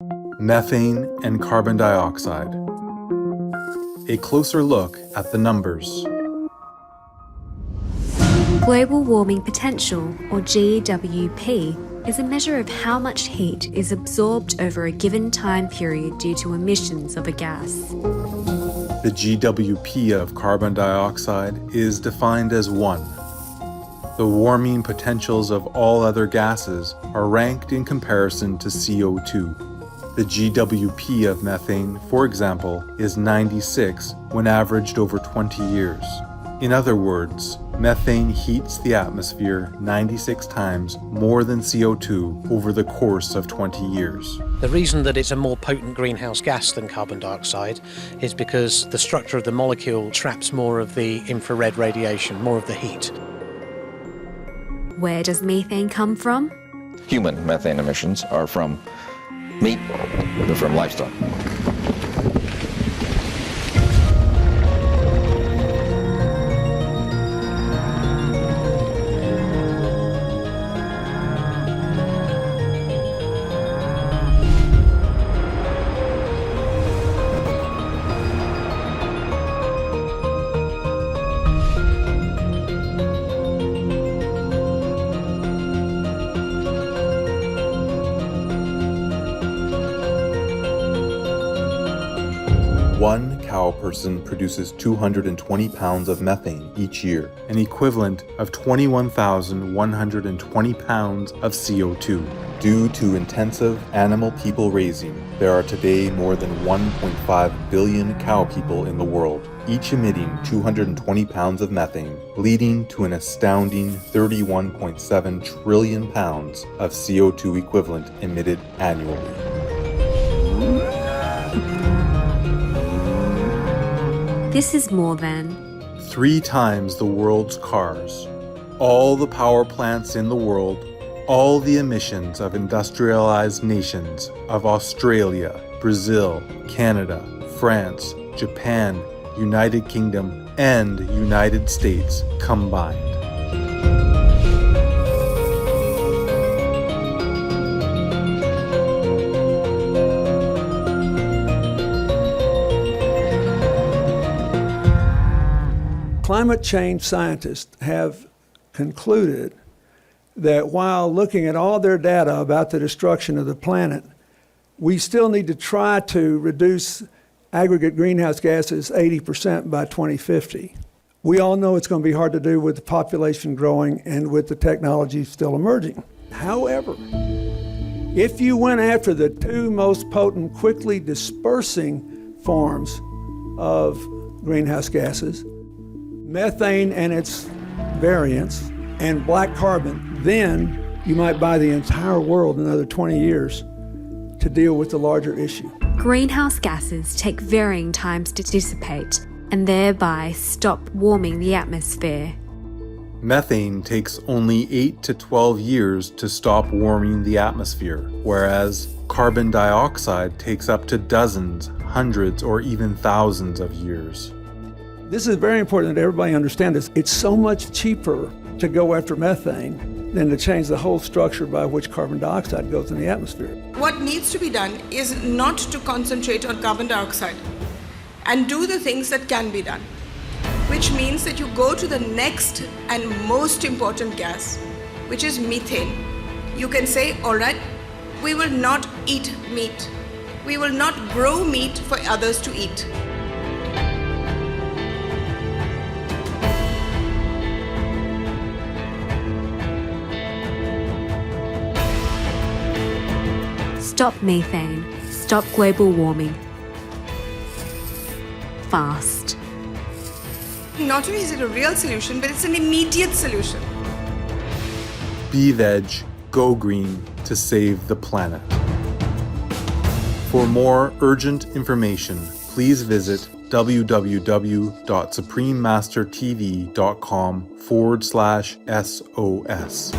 Methane and carbon dioxide. A closer look at the numbers. Global warming potential, or GWP, is a measure of how much heat is absorbed over a given time period due to emissions of a gas. The GWP of carbon dioxide is defined as 1. The warming potentials of all other gases are ranked in comparison to CO2. The GWP of methane, for example, is 96 when averaged over 20 years. In other words, methane heats the atmosphere 96 times more than CO2 over the course of 20 years. The reason that it's a more potent greenhouse gas than carbon dioxide is because the structure of the molecule traps more of the infrared radiation, more of the heat. Where does methane come from? Human methane emissions are from meat, they're from livestock. One cow person produces 220 pounds of methane each year, an equivalent of 21,120 pounds of CO2. Due to intensive animal people raising, there are today more than 1.5 billion cow people in the world, each emitting 220 pounds of methane, leading to an astounding 31.7 trillion pounds of CO2 equivalent emitted annually. This is more than 3 times the world's cars, all the power plants in the world, all the emissions of industrialized nations of Australia, Brazil, Canada, France, Japan, United Kingdom, and United States combined. Climate change scientists have concluded that while looking at all their data about the destruction of the planet, we still need to try to reduce aggregate greenhouse gases 80% by 2050. We all know it's going to be hard to do with the population growing and with the technology still emerging. However, if you went after the 2 most potent, quickly dispersing forms of greenhouse gases, methane and its variants, and black carbon, then you might buy the entire world another 20 years to deal with the larger issue. greenhouse gases take varying times to dissipate and thereby stop warming the atmosphere. Methane takes only 8 to 12 years to stop warming the atmosphere, whereas carbon dioxide takes up to dozens, hundreds, or even thousands of years. This is very important that everybody understand this. It's so much cheaper to go after methane than to change the whole structure by which carbon dioxide goes in the atmosphere. What needs to be done is not to concentrate on carbon dioxide and do the things that can be done, which means that you go to the next and most important gas, which is methane. You can say, all right, we will not eat meat. We will not grow meat for others to eat. Stop methane. Stop global warming. Fast. Not only is it a real solution, but it's an immediate solution. Be veg, go green to save the planet. For more urgent information, please visit www.suprememastertv.com/SOS.